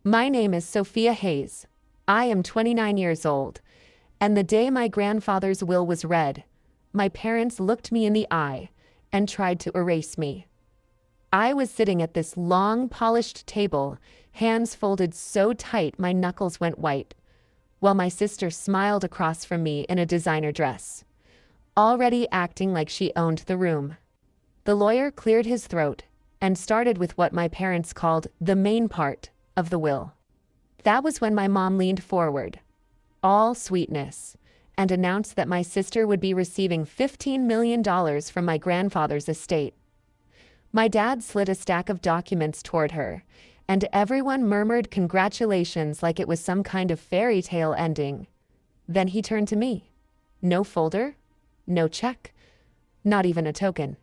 My name is Sophia Hayes. I am 29 years old, and the day my grandfather's will was read, my parents looked me in the eye and tried to erase me. I was sitting at this long, polished table, hands folded so tight my knuckles went white, while my sister smiled across from me in a designer dress, already acting like she owned the room. The lawyer cleared his throat and started with what my parents called the main part of the will. That was when my mom leaned forward, all sweetness, and announced that my sister would be receiving $15 million from my grandfather's estate. My dad slid a stack of documents toward her, and everyone murmured congratulations like it was some kind of fairy tale ending. Then he turned to me. No folder, no check, not even a token.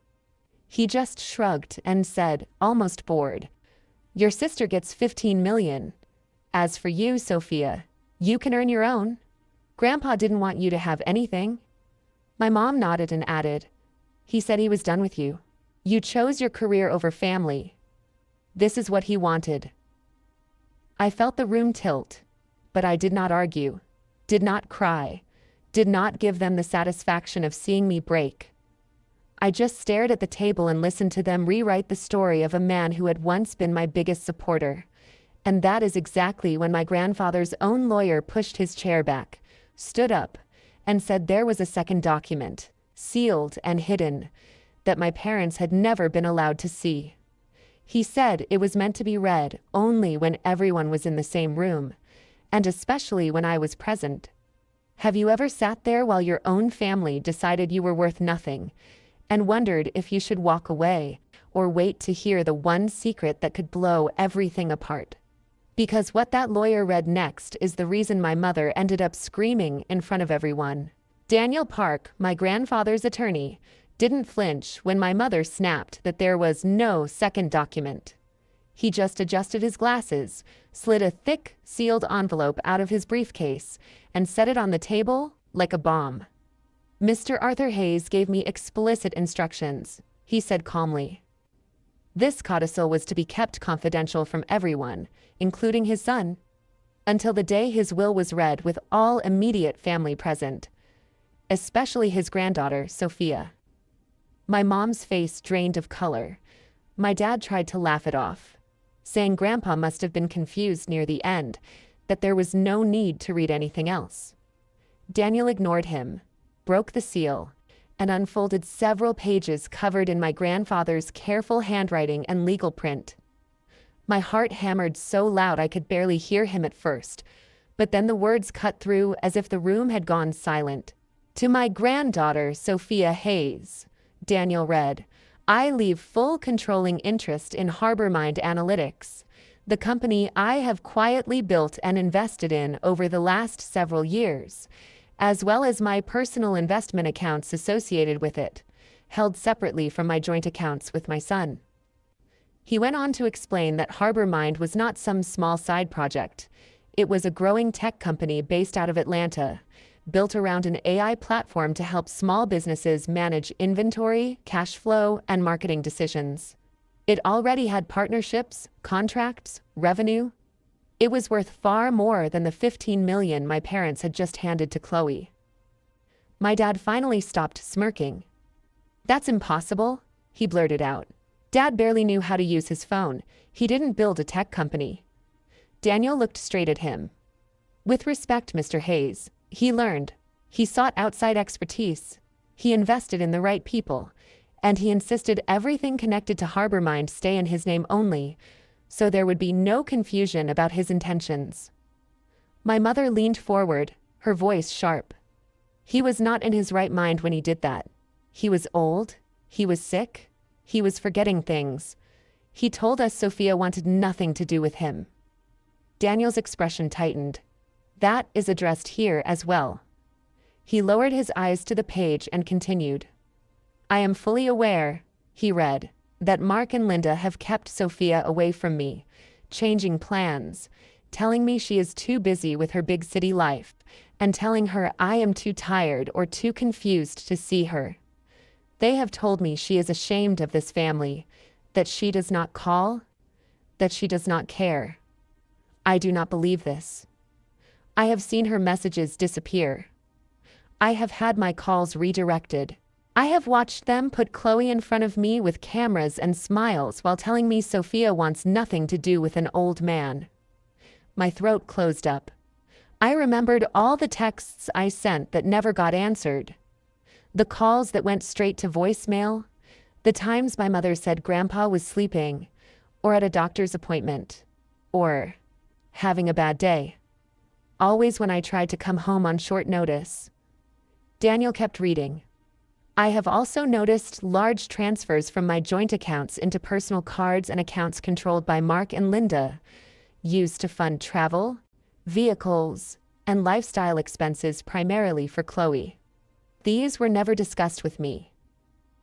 He just shrugged and said, almost bored, "Your sister gets $15 million. As for you, Sophia, you can earn your own. Grandpa didn't want you to have anything." My mom nodded and added, "He said he was done with you. You chose your career over family. This is what he wanted." I felt the room tilt, but I did not argue, did not cry, did not give them the satisfaction of seeing me break. I just stared at the table and listened to them rewrite the story of a man who had once been my biggest supporter. And that is exactly when my grandfather's own lawyer pushed his chair back, stood up, and said there was a second document, sealed and hidden, that my parents had never been allowed to see. He said it was meant to be read only when everyone was in the same room, and especially when I was present. Have you ever sat there while your own family decided you were worth nothing, and wondered if you should walk away or wait to hear the one secret that could blow everything apart? Because what that lawyer read next is the reason my mother ended up screaming in front of everyone. Daniel Park, my grandfather's attorney, didn't flinch when my mother snapped that there was no second document. He just adjusted his glasses, slid a thick, sealed envelope out of his briefcase, and set it on the table like a bomb. "Mr. Arthur Hayes gave me explicit instructions," he said calmly. This codicil was to be kept confidential from everyone, including his son, until the day his will was read with all immediate family present, especially his granddaughter, Sophia. My mom's face drained of color. My dad tried to laugh it off, saying Grandpa must have been confused near the end, that there was no need to read anything else. Daniel ignored him, broke the seal, and unfolded several pages covered in my grandfather's careful handwriting and legal print. My heart hammered so loud I could barely hear him at first, but then the words cut through as if the room had gone silent. "To my granddaughter, Sophia Hayes," Daniel read, "I leave full controlling interest in HarborMind Analytics, the company I have quietly built and invested in over the last several years, as well as my personal investment accounts associated with it, held separately from my joint accounts with my son." He went on to explain that HarborMind was not some small side project. It was a growing tech company based out of Atlanta, built around an AI platform to help small businesses manage inventory, cash flow, and marketing decisions. It already had partnerships, contracts, revenue. It was worth far more than the $15 million my parents had just handed to Chloe. My dad finally stopped smirking. "That's impossible," he blurted out. Dad barely knew how to use his phone. He didn't build a tech company. Daniel looked straight at him. "With respect, Mr. Hayes, he learned. He sought outside expertise. He invested in the right people. And he insisted everything connected to HarborMind stay in his name only, so there would be no confusion about his intentions." My mother leaned forward, her voice sharp. "He was not in his right mind when he did that. He was old. He was sick. He was forgetting things. He told us Sophia wanted nothing to do with him." Daniel's expression tightened. "That is addressed here as well." He lowered his eyes to the page and continued. "I am fully aware," he read, "that Mark and Linda have kept Sophia away from me, changing plans, telling me she is too busy with her big city life, and telling her I am too tired or too confused to see her. They have told me she is ashamed of this family, that she does not call, that she does not care. I do not believe this. I have seen her messages disappear. I have had my calls redirected. I have watched them put Chloe in front of me with cameras and smiles while telling me Sophia wants nothing to do with an old man. My throat closed up. I remembered all the texts I sent that never got answered. The calls that went straight to voicemail. The times my mother said Grandpa was sleeping, or at a doctor's appointment, or having a bad day. Always when I tried to come home on short notice. Daniel kept reading. I have also noticed large transfers from my joint accounts into personal cards and accounts controlled by Mark and Linda, used to fund travel, vehicles, and lifestyle expenses primarily for Chloe. These were never discussed with me.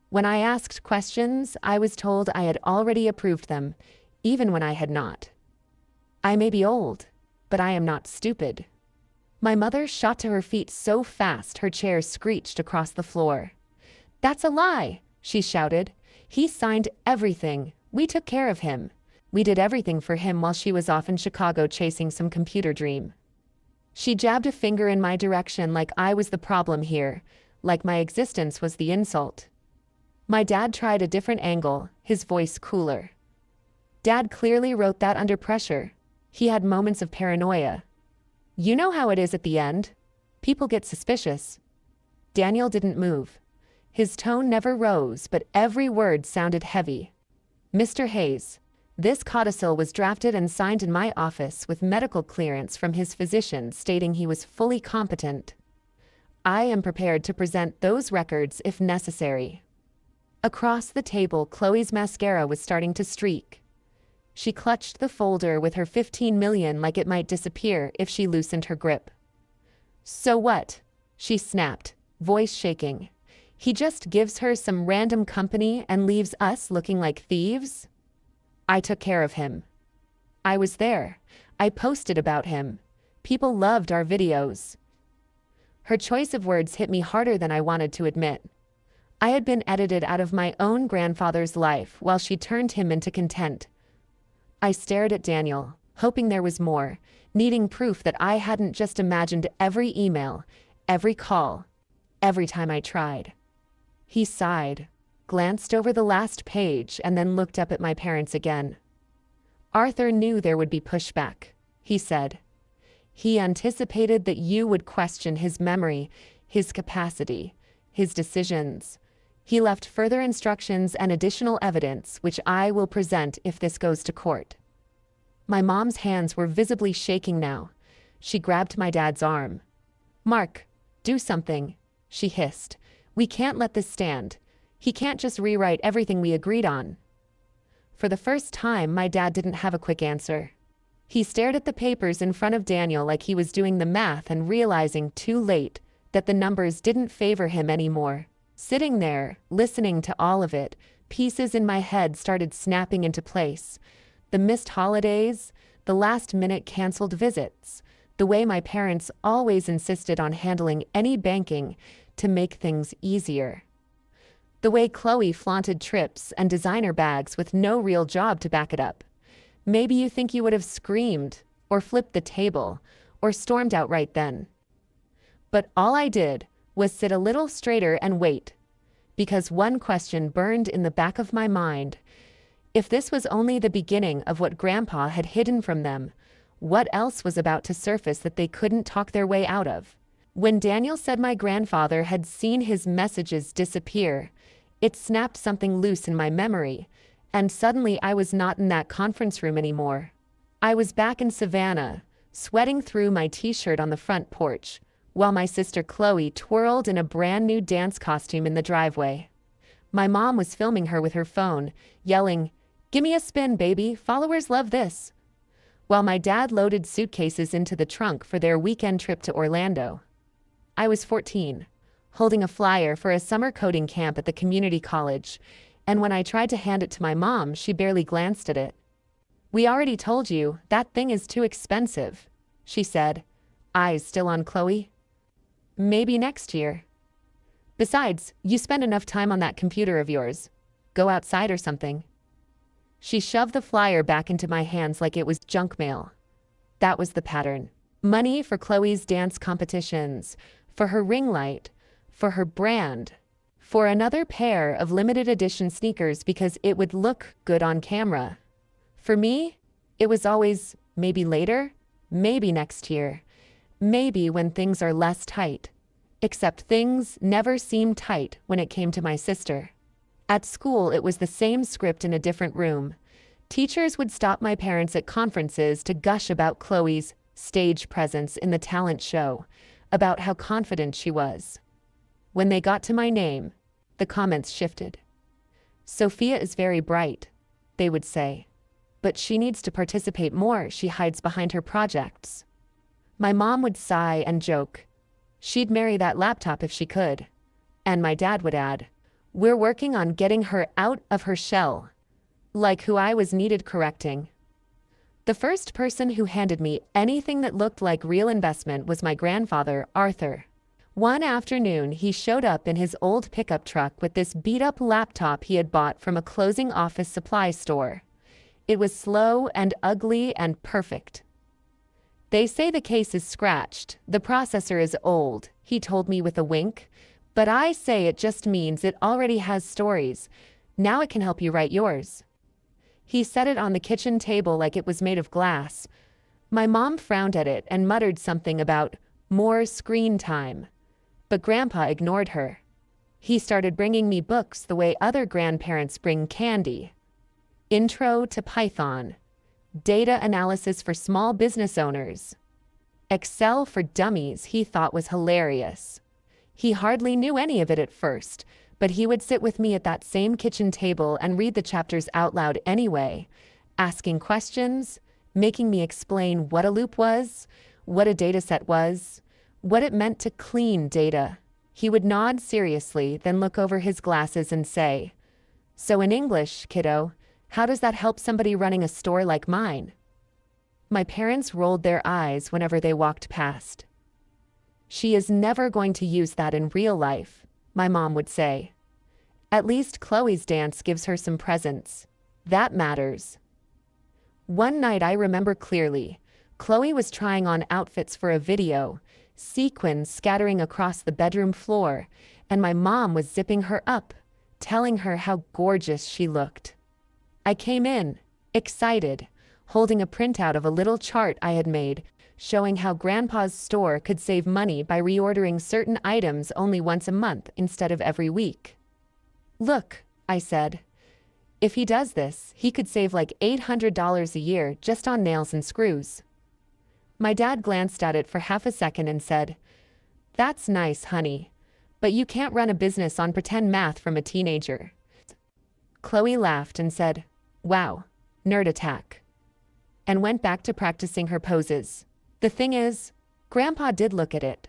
When I asked questions, I was told I had already approved them, even when I had not. I may be old, but I am not stupid. My mother shot to her feet so fast her chair screeched across the floor. That's a lie, she shouted. He signed everything. We took care of him. We did everything for him while she was off in Chicago chasing some computer dream. She jabbed a finger in my direction like I was the problem here, like my existence was the insult. My dad tried a different angle, his voice cooler. Dad clearly wrote that under pressure. He had moments of paranoia. You know how it is at the end. People get suspicious. Daniel didn't move. His tone never rose, but every word sounded heavy. Mr. Hayes, this codicil was drafted and signed in my office with medical clearance from his physician stating he was fully competent. I am prepared to present those records if necessary. Across the table, Chloe's mascara was starting to streak. She clutched the folder with her 15 million like it might disappear if she loosened her grip. So what? She snapped, voice shaking. He just gives her some random company and leaves us looking like thieves? I took care of him. I was there. I posted about him. People loved our videos. Her choice of words hit me harder than I wanted to admit. I had been edited out of my own grandfather's life while she turned him into content. I stared at Daniel, hoping there was more, needing proof that I hadn't just imagined every email, every call, every time I tried. He sighed, glanced over the last page, and then looked up at my parents again. Arthur knew there would be pushback, he said. He anticipated that you would question his memory, his capacity, his decisions. He left further instructions and additional evidence, which I will present if this goes to court. My mom's hands were visibly shaking now. She grabbed my dad's arm. Mark, do something, she hissed. We can't let this stand. He can't just rewrite everything we agreed on. For the first time, my dad didn't have a quick answer. He stared at the papers in front of Daniel like he was doing the math and realizing too late that the numbers didn't favor him anymore. Sitting there, listening to all of it, pieces in my head started snapping into place. The missed holidays, the last-minute canceled visits, the way my parents always insisted on handling any banking to make things easier. The way Chloe flaunted trips and designer bags with no real job to back it up. Maybe you think you would have screamed, or flipped the table, or stormed out right then. But all I did was sit a little straighter and wait, because one question burned in the back of my mind. If this was only the beginning of what Grandpa had hidden from them, what else was about to surface that they couldn't talk their way out of? When Daniel said my grandfather had seen his messages disappear, it snapped something loose in my memory, and suddenly I was not in that conference room anymore. I was back in Savannah, sweating through my t-shirt on the front porch, while my sister Chloe twirled in a brand new dance costume in the driveway. My mom was filming her with her phone, yelling, "Gimme a spin, baby, followers love this," while my dad loaded suitcases into the trunk for their weekend trip to Orlando. I was 14, holding a flyer for a summer coding camp at the community college, and when I tried to hand it to my mom, she barely glanced at it. "We already told you, that thing is too expensive," she said, eyes still on Chloe. "Maybe next year. Besides, you spend enough time on that computer of yours. Go outside or something." She shoved the flyer back into my hands like it was junk mail. That was the pattern. Money for Chloe's dance competitions, for her ring light, for her brand, for another pair of limited edition sneakers because it would look good on camera. For me, it was always maybe later, maybe next year, maybe when things are less tight. Except things never seemed tight when it came to my sister. At school, it was the same script in a different room. Teachers would stop my parents at conferences to gush about Chloe's stage presence in the talent show, about how confident she was. When they got to my name, the comments shifted. Sophia is very bright, they would say. But she needs to participate more. She hides behind her projects. My mom would sigh and joke. She'd marry that laptop if she could. And my dad would add, we're working on getting her out of her shell. Like who I was needed correcting. The first person who handed me anything that looked like real investment was my grandfather, Arthur. One afternoon, he showed up in his old pickup truck with this beat-up laptop he had bought from a closing office supply store. It was slow and ugly and perfect. They say the case is scratched, the processor is old, he told me with a wink, but I say it just means it already has stories. Now it can help you write yours. He set it on the kitchen table like it was made of glass. My mom frowned at it and muttered something about more screen time. But Grandpa ignored her. He started bringing me books the way other grandparents bring candy. Intro to Python. Data analysis for small business owners. Excel for dummies he thought was hilarious. He hardly knew any of it at first, but he would sit with me at that same kitchen table and read the chapters out loud anyway, asking questions, making me explain what a loop was, what a dataset was, what it meant to clean data. He would nod seriously, then look over his glasses and say, "So in English, kiddo, how does that help somebody running a store like mine?" My parents rolled their eyes whenever they walked past. "She is never going to use that in real life," my mom would say. "At least Chloe's dance gives her some presents. That matters." One night I remember clearly. Chloe was trying on outfits for a video, sequins scattering across the bedroom floor, and my mom was zipping her up, telling her how gorgeous she looked. I came in, excited, holding a printout of a little chart I had made, showing how Grandpa's store could save money by reordering certain items only once a month instead of every week. "Look," I said, "if he does this, he could save like $800 a year just on nails and screws." My dad glanced at it for half a second and said, "That's nice, honey, but you can't run a business on pretend math from a teenager." Chloe laughed and said, "Wow, nerd attack," and went back to practicing her poses. The thing is, Grandpa did look at it.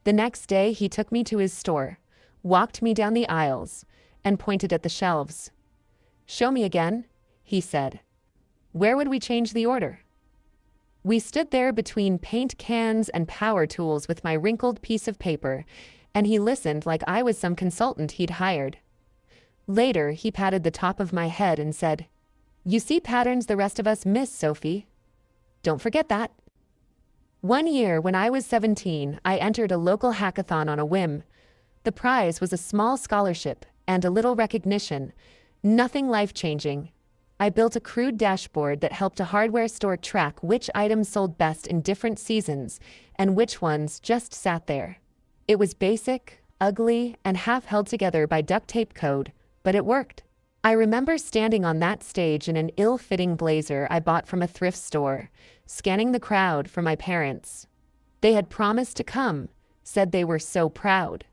The next day he took me to his store, walked me down the aisles, and pointed at the shelves. "Show me again," he said. "Where would we change the order?" We stood there between paint cans and power tools with my wrinkled piece of paper, and he listened like I was some consultant he'd hired. Later, he patted the top of my head and said, "You see patterns the rest of us miss, Sophie. Don't forget that." One year, when I was 17, I entered a local hackathon on a whim. The prize was a small scholarship and a little recognition, nothing life-changing. I built a crude dashboard that helped a hardware store track which items sold best in different seasons and which ones just sat there. It was basic, ugly, and half held together by duct tape code, but it worked. I remember standing on that stage in an ill-fitting blazer I bought from a thrift store, scanning the crowd for my parents. They had promised to come, said they were so proud.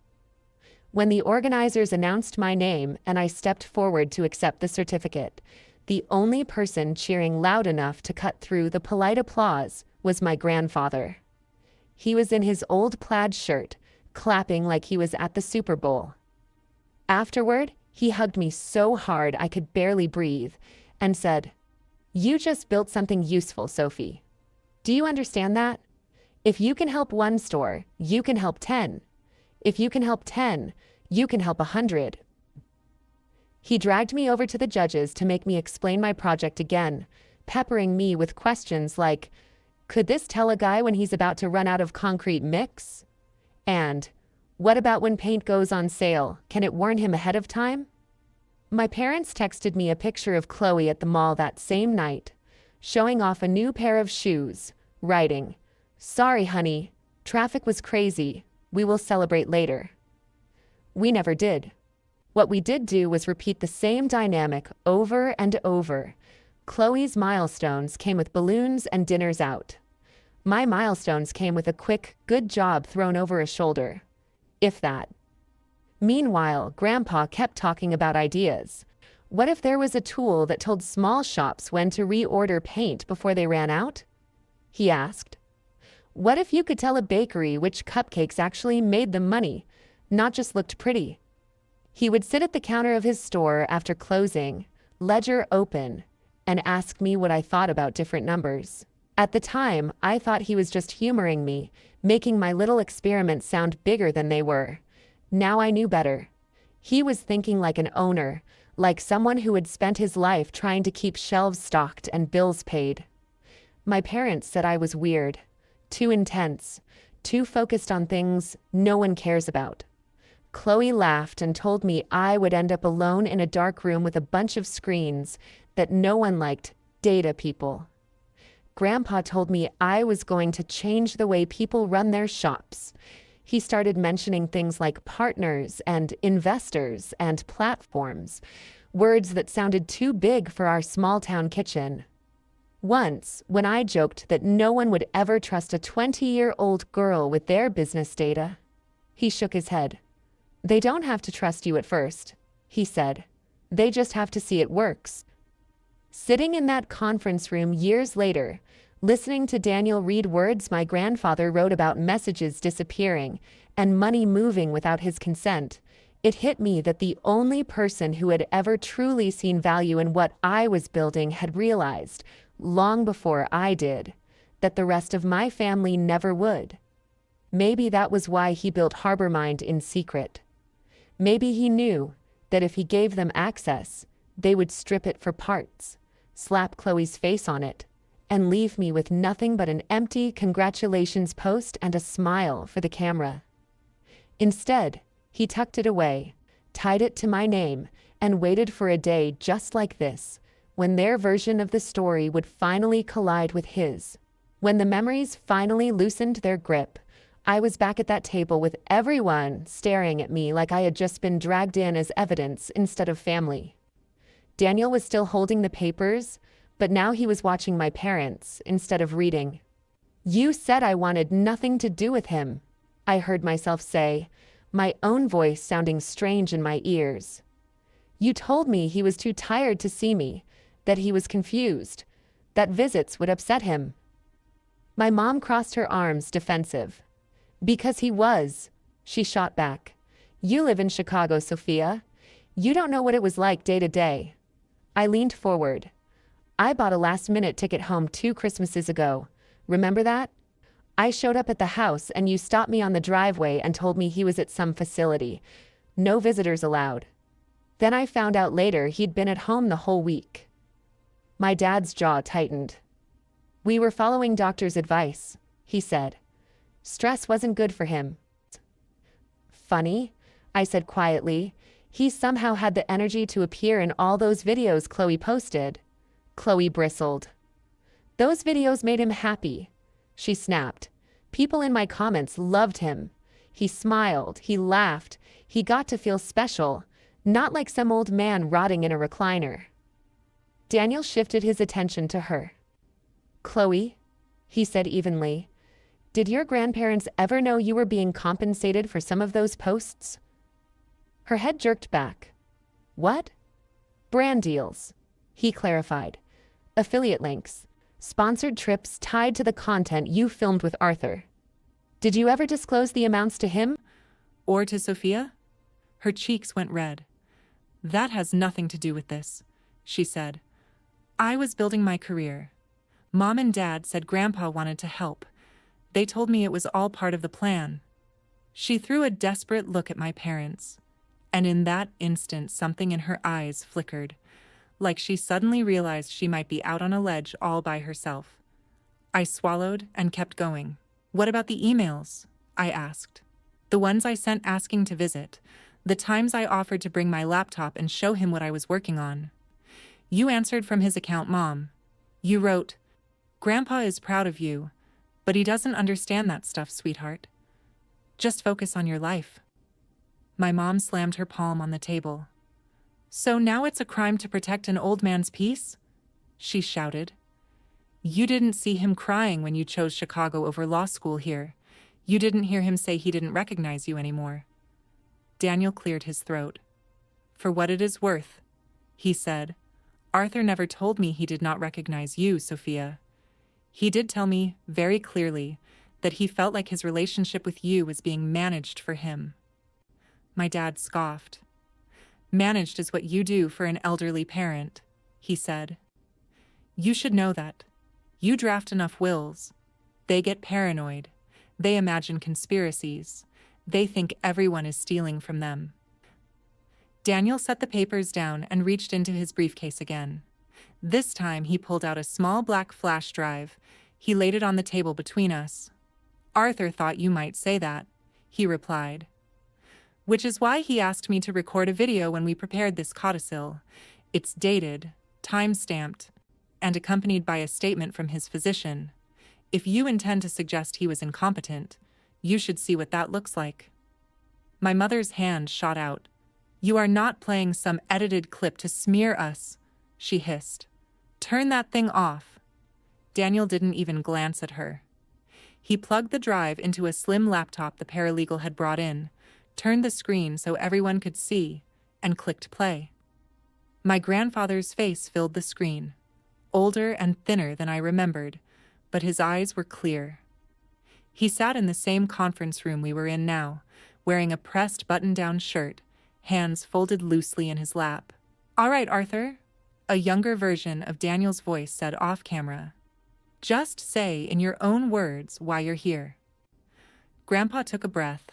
When the organizers announced my name and I stepped forward to accept the certificate, the only person cheering loud enough to cut through the polite applause was my grandfather. He was in his old plaid shirt, clapping like he was at the Super Bowl. Afterward, he hugged me so hard I could barely breathe and said, "You just built something useful, Sophie. Do you understand that? If you can help one store, you can help 10. If you can help 10, you can help 100. He dragged me over to the judges to make me explain my project again, peppering me with questions like, Could this tell a guy when he's about to run out of concrete mix? And what about when paint goes on sale? Can it warn him ahead of time? My parents texted me a picture of Chloe at the mall that same night, showing off a new pair of shoes, writing, "Sorry, honey, traffic was crazy. We will celebrate later." We never did. What we did do was repeat the same dynamic over and over. Chloe's milestones came with balloons and dinners out. My milestones came with a quick, good job thrown over a shoulder. If that. Meanwhile, Grandpa kept talking about ideas. What if there was a tool that told small shops when to reorder paint before they ran out? He asked. What if you could tell a bakery which cupcakes actually made them money, not just looked pretty? He would sit at the counter of his store after closing, ledger open, and ask me what I thought about different numbers. At the time, I thought he was just humoring me, making my little experiments sound bigger than they were. Now I knew better. He was thinking like an owner, like someone who had spent his life trying to keep shelves stocked and bills paid. My parents said I was weird, too intense, too focused on things no one cares about. Chloe laughed and told me I would end up alone in a dark room with a bunch of screens, that no one liked data people. Grandpa told me I was going to change the way people run their shops. He started mentioning things like partners and investors and platforms, words that sounded too big for our small-town kitchen. Once, when I joked that no one would ever trust a 20-year-old girl with their business data, he shook his head. "They don't have to trust you at first," he said. "They just have to see it works." Sitting in that conference room years later, listening to Daniel read words my grandfather wrote about messages disappearing and money moving without his consent, it hit me that the only person who had ever truly seen value in what I was building had realized, long before I did, that the rest of my family never would. Maybe that was why he built Harbormind in secret. Maybe he knew that if he gave them access, they would strip it for parts, slap Chloe's face on it, and leave me with nothing but an empty congratulations post and a smile for the camera. Instead, he tucked it away, tied it to my name, and waited for a day just like this, when their version of the story would finally collide with his. When the memories finally loosened their grip, I was back at that table with everyone staring at me like I had just been dragged in as evidence instead of family. Daniel was still holding the papers, but now he was watching my parents instead of reading. "You said I wanted nothing to do with him," I heard myself say, my own voice sounding strange in my ears. "You told me he was too tired to see me, that he was confused, that visits would upset him." My mom crossed her arms, defensive. "Because he was," she shot back. "You live in Chicago, Sophia. You don't know what it was like day to day." I leaned forward. "I bought a last-minute ticket home 2 Christmases ago. Remember that? I showed up at the house and you stopped me on the driveway and told me he was at some facility. No visitors allowed. Then I found out later he'd been at home the whole week." My dad's jaw tightened. "We were following doctor's advice," he said. "Stress wasn't good for him." "Funny," I said quietly. "He somehow had the energy to appear in all those videos Chloe posted." Chloe bristled. "Those videos made him happy," she snapped. "People in my comments loved him. He smiled, he laughed, he got to feel special, not like some old man rotting in a recliner." Daniel shifted his attention to her. "Chloe," he said evenly, "did your grandparents ever know you were being compensated for some of those posts?" Her head jerked back. "What?" "Brand deals," he clarified. "Affiliate links, sponsored trips tied to the content you filmed with Arthur." "Did you ever disclose the amounts to him?" "Or to Sophia?" Her cheeks went red. "That has nothing to do with this," she said. "I was building my career. Mom and Dad said Grandpa wanted to help. They told me it was all part of the plan." She threw a desperate look at my parents, and in that instant something in her eyes flickered, like she suddenly realized she might be out on a ledge all by herself. I swallowed and kept going. What about the emails? I asked. The ones I sent asking to visit. The times I offered to bring my laptop and show him what I was working on. You answered from his account, Mom. You wrote, "Grandpa is proud of you, but he doesn't understand that stuff, sweetheart. Just focus on your life." My mom slammed her palm on the table. "So now it's a crime to protect an old man's peace?" she shouted. "You didn't see him crying when you chose Chicago over law school here. You didn't hear him say he didn't recognize you anymore." Daniel cleared his throat. "For what it is worth," he said, "Arthur never told me he did not recognize you, Sophia. He did tell me, very clearly, that he felt like his relationship with you was being managed for him." My dad scoffed. "Managed is what you do for an elderly parent," he said. "You should know that. You draft enough wills. They get paranoid. They imagine conspiracies. They think everyone is stealing from them." Daniel set the papers down and reached into his briefcase again. This time he pulled out a small black flash drive. He laid it on the table between us. "Arthur thought you might say that," he replied. "Which is why he asked me to record a video when we prepared this codicil. It's dated, time-stamped, and accompanied by a statement from his physician. If you intend to suggest he was incompetent, you should see what that looks like." My mother's hand shot out. "You are not playing some edited clip to smear us," she hissed. "Turn that thing off." Daniel didn't even glance at her. He plugged the drive into a slim laptop the paralegal had brought in, turned the screen so everyone could see, and clicked play. My grandfather's face filled the screen, older and thinner than I remembered, but his eyes were clear. He sat in the same conference room we were in now, wearing a pressed button-down shirt, hands folded loosely in his lap. "All right, Arthur," a younger version of Daniel's voice said off-camera. "Just say in your own words why you're here." Grandpa took a breath.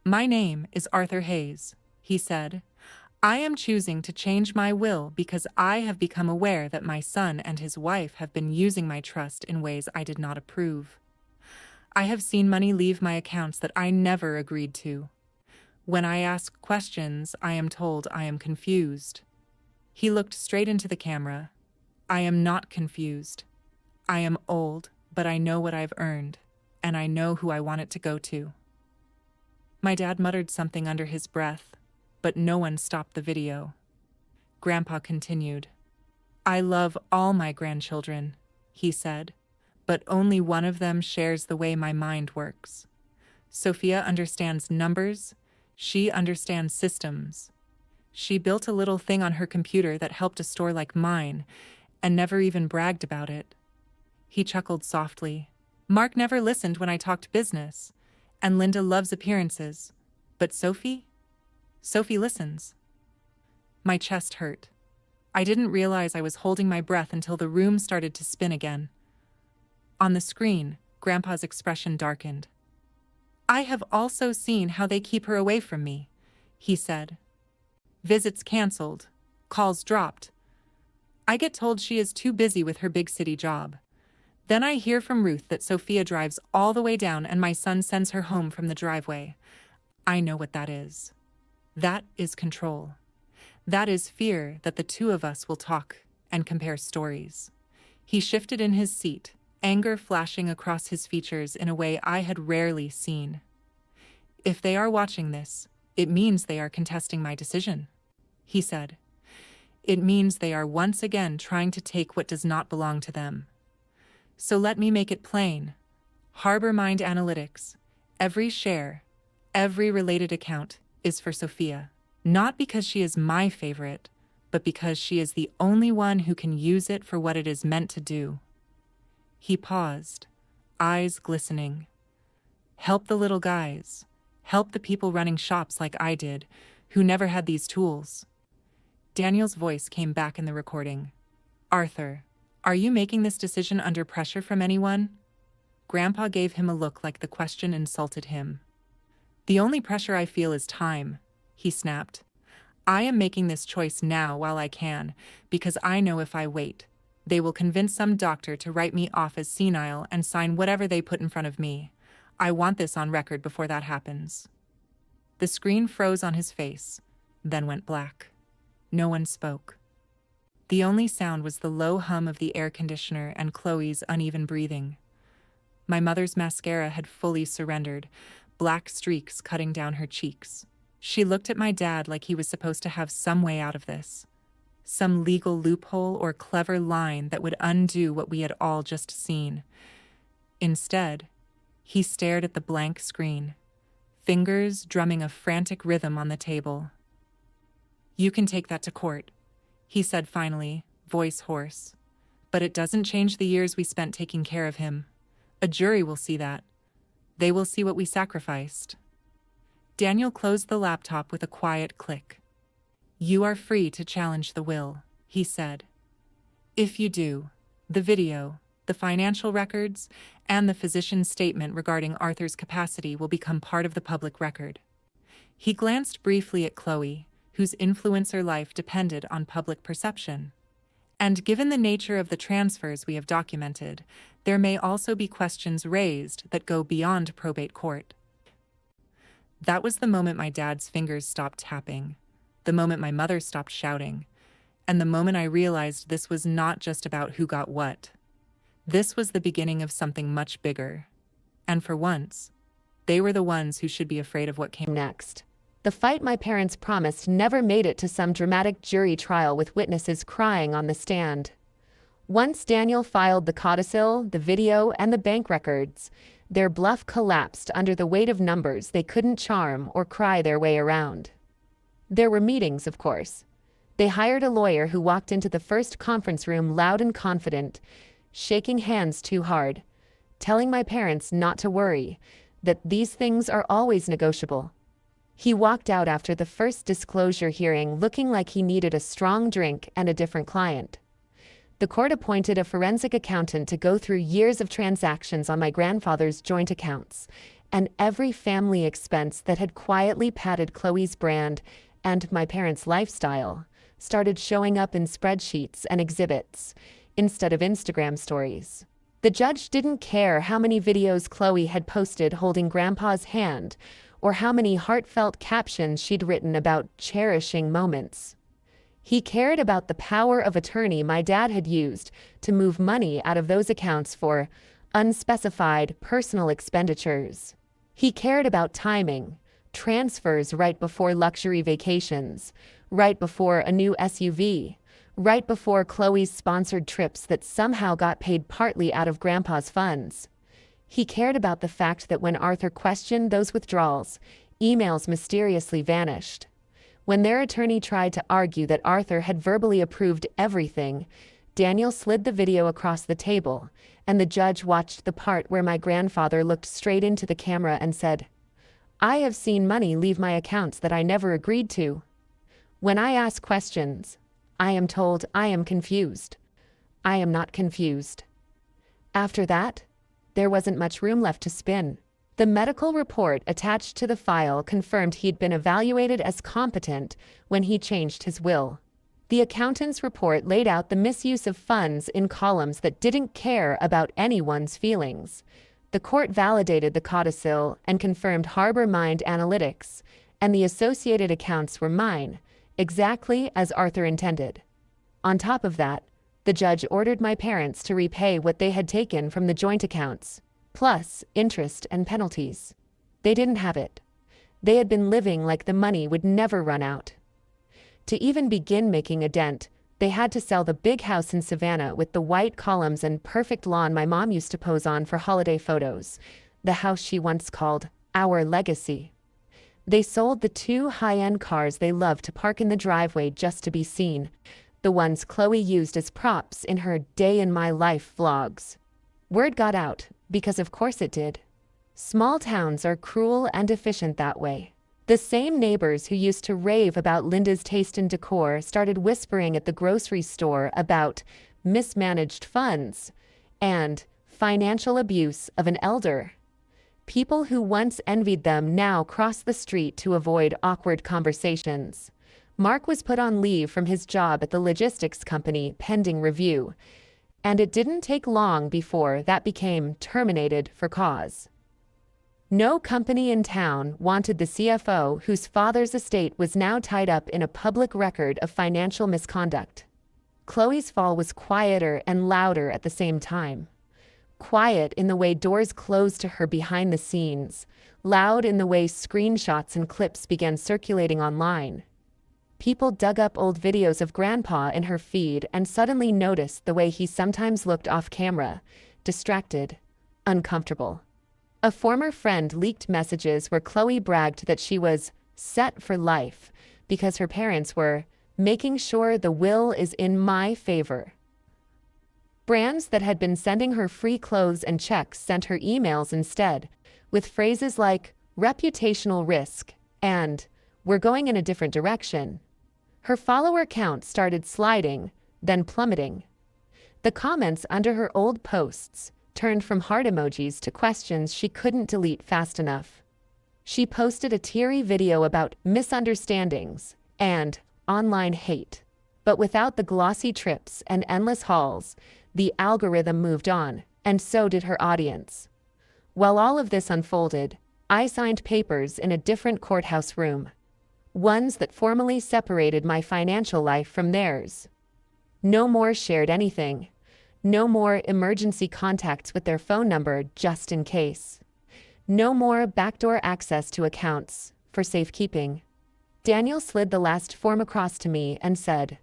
"My name is Arthur Hayes," he said. "I am choosing to change my will because I have become aware that my son and his wife have been using my trust in ways I did not approve. I have seen money leave my accounts that I never agreed to. When I ask questions, I am told I am confused." He looked straight into the camera. "I am not confused. I am old, but I know what I've earned, and I know who I want it to go to." My dad muttered something under his breath, but no one stopped the video. Grandpa continued. "I love all my grandchildren," he said, "but only one of them shares the way my mind works. Sophia understands numbers. She understands systems. She built a little thing on her computer that helped a store like mine, and never even bragged about it." He chuckled softly. "Mark never listened when I talked business, and Linda loves appearances. But Sophie listens." My chest hurt. I didn't realize I was holding my breath until the room started to spin again. On the screen, Grandpa's expression darkened. "I have also seen how they keep her away from me," he said. "Visits canceled, calls dropped. I get told she is too busy with her big city job. Then I hear from Ruth that Sophia drives all the way down and my son sends her home from the driveway. I know what that is. That is control. That is fear that the two of us will talk and compare stories." He shifted in his seat, anger flashing across his features in a way I had rarely seen. "If they are watching this, it means they are contesting my decision," he said. "It means they are once again trying to take what does not belong to them. So let me make it plain. Harbor Mind Analytics, every share, every related account is for Sophia. Not because she is my favorite, but because she is the only one who can use it for what it is meant to do." He paused, eyes glistening. "Help the little guys. Help the people running shops like I did, who never had these tools." Daniel's voice came back in the recording. "Arthur, are you making this decision under pressure from anyone?" Grandpa gave him a look like the question insulted him. "The only pressure I feel is time," he snapped. "I am making this choice now while I can, because I know if I wait, They will convince some doctor to write me off as senile and sign whatever they put in front of me. I want this on record before that happens." The screen froze on his face, then went black. No one spoke. The only sound was the low hum of the air conditioner and Chloe's uneven breathing. My mother's mascara had fully surrendered, black streaks cutting down her cheeks. She looked at my dad like he was supposed to have some way out of this. Some legal loophole or clever line that would undo what we had all just seen. Instead, he stared at the blank screen, fingers drumming a frantic rhythm on the table. "You can take that to court," he said finally, voice hoarse. "But it doesn't change the years we spent taking care of him. A jury will see that. They will see what we sacrificed." Daniel closed the laptop with a quiet click. "You are free to challenge the will," he said. "If you do, the video, the financial records, and the physician's statement regarding Arthur's capacity will become part of the public record." He glanced briefly at Chloe, whose influencer life depended on public perception. "And given the nature of the transfers we have documented, there may also be questions raised that go beyond probate court." That was the moment my dad's fingers stopped tapping, the moment my mother stopped shouting, and the moment I realized this was not just about who got what. This was the beginning of something much bigger. And for once, they were the ones who should be afraid of what came next. The fight my parents promised never made it to some dramatic jury trial with witnesses crying on the stand. Once Daniel filed the codicil, the video, and the bank records, their bluff collapsed under the weight of numbers they couldn't charm or cry their way around. There were meetings, of course. They hired a lawyer who walked into the first conference room loud and confident, shaking hands too hard, telling my parents not to worry, that these things are always negotiable. He walked out after the first disclosure hearing looking like he needed a strong drink and a different client. The court appointed a forensic accountant to go through years of transactions on my grandfather's joint accounts, and every family expense that had quietly padded Chloe's brand and my parents' lifestyle started showing up in spreadsheets and exhibits, instead of Instagram stories. The judge didn't care how many videos Chloe had posted holding Grandpa's hand, or how many heartfelt captions she'd written about cherishing moments. He cared about the power of attorney my dad had used to move money out of those accounts for unspecified personal expenditures. He cared about timing, transfers right before luxury vacations, right before a new SUV, right before Chloe's sponsored trips that somehow got paid partly out of Grandpa's funds. He cared about the fact that when Arthur questioned those withdrawals, emails mysteriously vanished. When their attorney tried to argue that Arthur had verbally approved everything, Daniel slid the video across the table, and the judge watched the part where my grandfather looked straight into the camera and said, "I have seen money leave my accounts that I never agreed to. When I ask questions, I am told I am confused. I am not confused." After that, there wasn't much room left to spin. The medical report attached to the file confirmed he'd been evaluated as competent when he changed his will. The accountant's report laid out the misuse of funds in columns that didn't care about anyone's feelings. The court validated the codicil and confirmed Harbor Mind Analytics, and the associated accounts were mine, exactly as Arthur intended. On top of that, the judge ordered my parents to repay what they had taken from the joint accounts, plus interest and penalties. They didn't have it. They had been living like the money would never run out. To even begin making a dent, they had to sell the big house in Savannah with the white columns and perfect lawn my mom used to pose on for holiday photos, the house she once called our legacy. They sold the 2 high-end cars they loved to park in the driveway just to be seen, the ones Chloe used as props in her day-in-my-life vlogs. Word got out, because of course it did. Small towns are cruel and efficient that way. The same neighbors who used to rave about Linda's taste in decor started whispering at the grocery store about mismanaged funds and financial abuse of an elder. People who once envied them now crossed the street to avoid awkward conversations. Mark was put on leave from his job at the logistics company pending review. And it didn't take long before that became terminated for cause. No company in town wanted the CFO whose father's estate was now tied up in a public record of financial misconduct. Chloe's fall was quieter and louder at the same time. Quiet in the way doors closed to her behind the scenes, loud in the way screenshots and clips began circulating online. People dug up old videos of Grandpa in her feed and suddenly noticed the way he sometimes looked off camera, distracted, uncomfortable. A former friend leaked messages where Chloe bragged that she was set for life because her parents were making sure the will is in my favor. Brands that had been sending her free clothes and checks sent her emails instead, with phrases like reputational risk and we're going in a different direction. Her follower count started sliding, then plummeting. The comments under her old posts turned from heart emojis to questions she couldn't delete fast enough. She posted a teary video about misunderstandings and online hate. But without the glossy trips and endless hauls, the algorithm moved on, and so did her audience. While all of this unfolded, I signed papers in a different courthouse room. Ones that formally separated my financial life from theirs. No more shared anything. No more emergency contacts with their phone number just in case. No more backdoor access to accounts for safekeeping. Daniel slid the last form across to me and said,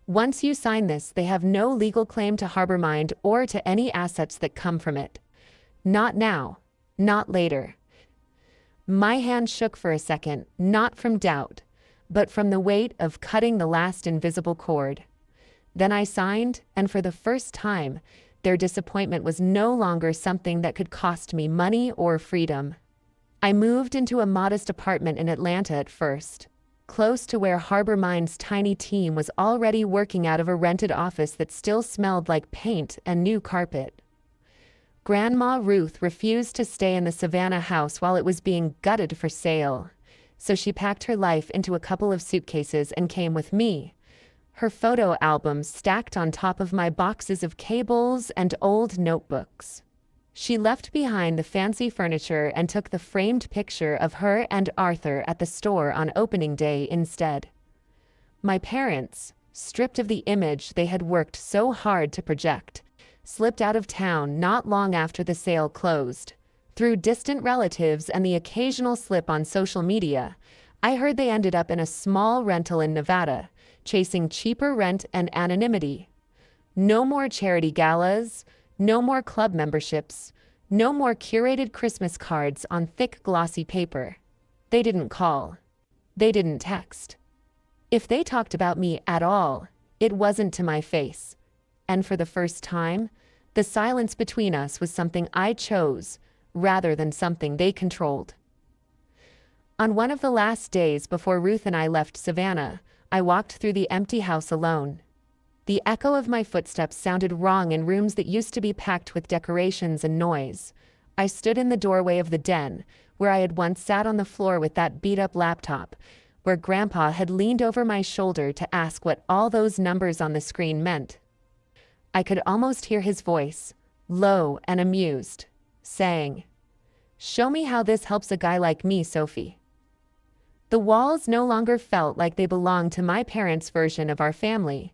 "Once you sign this, they have no legal claim to Harbormind or to any assets that come from it. Not now, not later." My hand shook for a second, not from doubt, but from the weight of cutting the last invisible cord. Then I signed, and for the first time, their disappointment was no longer something that could cost me money or freedom. I moved into a modest apartment in Atlanta at first, close to where Harbormind's tiny team was already working out of a rented office that still smelled like paint and new carpet. Grandma Ruth refused to stay in the Savannah house while it was being gutted for sale, so she packed her life into a couple of suitcases and came with me, her photo albums stacked on top of my boxes of cables and old notebooks. She left behind the fancy furniture and took the framed picture of her and Arthur at the store on opening day instead. My parents, stripped of the image they had worked so hard to project, slipped out of town not long after the sale closed. Through distant relatives and the occasional slip on social media, I heard they ended up in a small rental in Nevada, chasing cheaper rent and anonymity. No more charity galas, no more club memberships, no more curated Christmas cards on thick glossy paper. They didn't call. They didn't text. If they talked about me at all, it wasn't to my face. And for the first time, the silence between us was something I chose, rather than something they controlled. On one of the last days before Ruth and I left Savannah, I walked through the empty house alone. The echo of my footsteps sounded wrong in rooms that used to be packed with decorations and noise. I stood in the doorway of the den, where I had once sat on the floor with that beat-up laptop, where Grandpa had leaned over my shoulder to ask what all those numbers on the screen meant. I could almost hear his voice, low and amused, saying, "Show me how this helps a guy like me, Sophie." The walls no longer felt like they belonged to my parents' version of our family.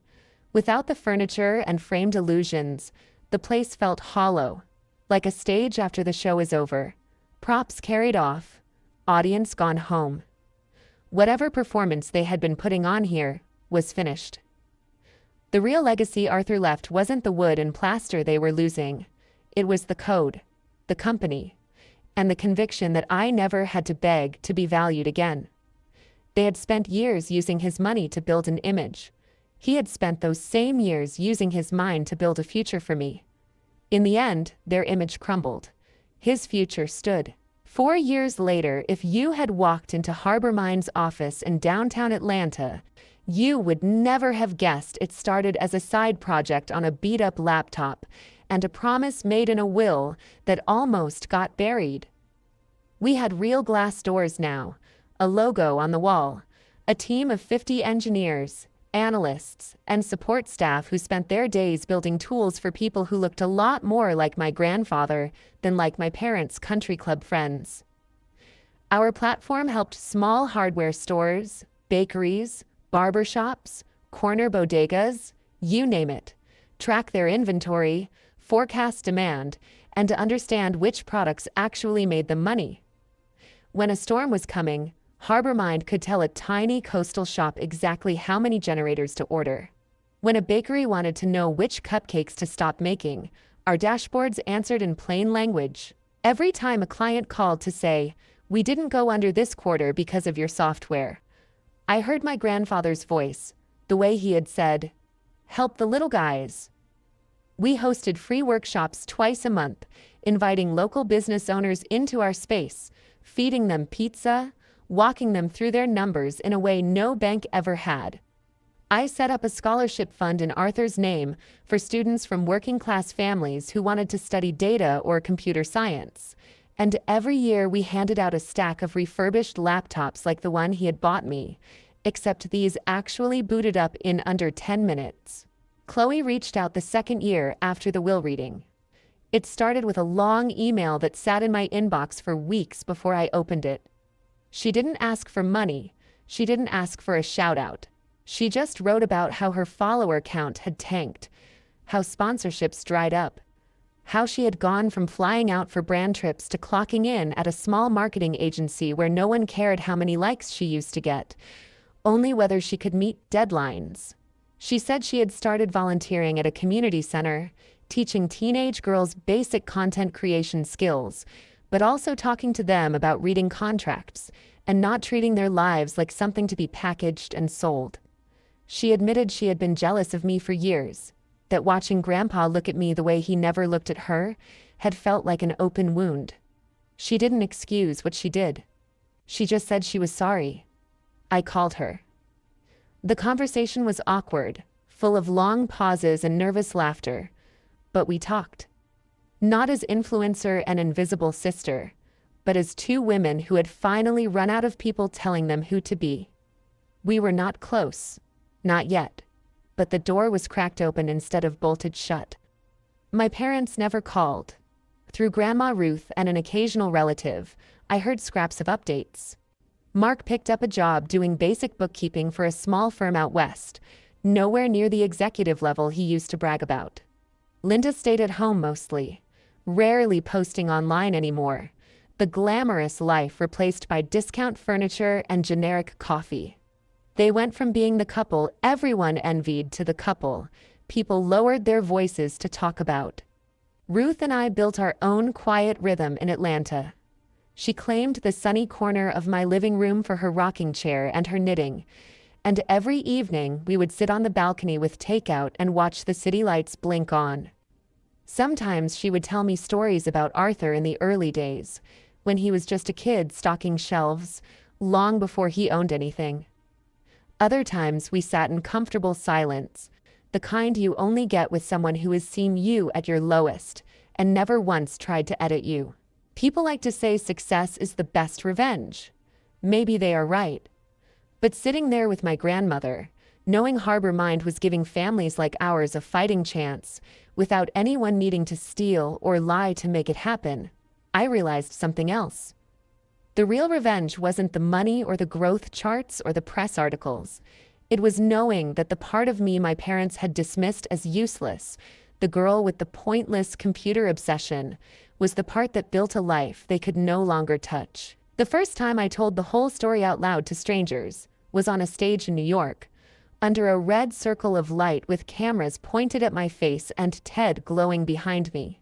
Without the furniture and framed illusions, the place felt hollow, like a stage after the show is over. Props carried off, audience gone home. Whatever performance they had been putting on here was finished. The real legacy Arthur left wasn't the wood and plaster they were losing. It was the code, the company, and the conviction that I never had to beg to be valued again. They had spent years using his money to build an image. He had spent those same years using his mind to build a future for me. In the end, their image crumbled. His future stood. 4 years later, if you had walked into Harbormind's office in downtown Atlanta, you would never have guessed it started as a side project on a beat-up laptop and a promise made in a will that almost got buried. We had real glass doors now, a logo on the wall, a team of 50 engineers, analysts, and support staff who spent their days building tools for people who looked a lot more like my grandfather than like my parents' country club friends. Our platform helped small hardware stores, bakeries, barbershops, corner bodegas, you name it, track their inventory, forecast demand, and to understand which products actually made them money. When a storm was coming, HarborMind could tell a tiny coastal shop exactly how many generators to order. When a bakery wanted to know which cupcakes to stop making, our dashboards answered in plain language. Every time a client called to say, "We didn't go under this quarter because of your software," I heard my grandfather's voice, the way he had said, "Help the little guys." We hosted free workshops twice a month, inviting local business owners into our space, feeding them pizza, walking them through their numbers in a way no bank ever had. I set up a scholarship fund in Arthur's name for students from working-class families who wanted to study data or computer science, and every year we handed out a stack of refurbished laptops like the one he had bought me, except these actually booted up in under 10 minutes. Chloe reached out the second year after the will reading. It started with a long email that sat in my inbox for weeks before I opened it. She didn't ask for money. She didn't ask for a shout-out. She just wrote about how her follower count had tanked, how sponsorships dried up, how she had gone from flying out for brand trips to clocking in at a small marketing agency where no one cared how many likes she used to get, only whether she could meet deadlines. She said she had started volunteering at a community center, teaching teenage girls basic content creation skills, but also talking to them about reading contracts and not treating their lives like something to be packaged and sold. She admitted she had been jealous of me for years, that watching Grandpa look at me the way he never looked at her had felt like an open wound. She didn't excuse what she did. She just said she was sorry. I called her. The conversation was awkward, full of long pauses and nervous laughter, but we talked. Not as influencer and invisible sister, but as two women who had finally run out of people telling them who to be. We were not close, not yet, but the door was cracked open instead of bolted shut. My parents never called. Through Grandma Ruth and an occasional relative, I heard scraps of updates. Mark picked up a job doing basic bookkeeping for a small firm out west, nowhere near the executive level he used to brag about. Linda stayed at home mostly, rarely posting online anymore, the glamorous life replaced by discount furniture and generic coffee. They went from being the couple everyone envied to the couple people lowered their voices to talk about. Ruth and I built our own quiet rhythm in Atlanta. She claimed the sunny corner of my living room for her rocking chair and her knitting, and every evening we would sit on the balcony with takeout and watch the city lights blink on. Sometimes she would tell me stories about Arthur in the early days, when he was just a kid stocking shelves, long before he owned anything. Other times we sat in comfortable silence, the kind you only get with someone who has seen you at your lowest and never once tried to edit you. People like to say success is the best revenge. Maybe they are right. But sitting there with my grandmother, knowing HarborMind was giving families like ours a fighting chance, without anyone needing to steal or lie to make it happen, I realized something else. The real revenge wasn't the money or the growth charts or the press articles. It was knowing that the part of me my parents had dismissed as useless, the girl with the pointless computer obsession, was the part that built a life they could no longer touch. The first time I told the whole story out loud to strangers was on a stage in New York, under a red circle of light with cameras pointed at my face and Ted glowing behind me.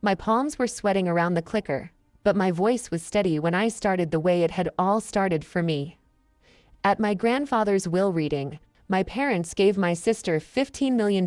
My palms were sweating around the clicker, but my voice was steady when I started the way it had all started for me. At my grandfather's will reading, my parents gave my sister $15 million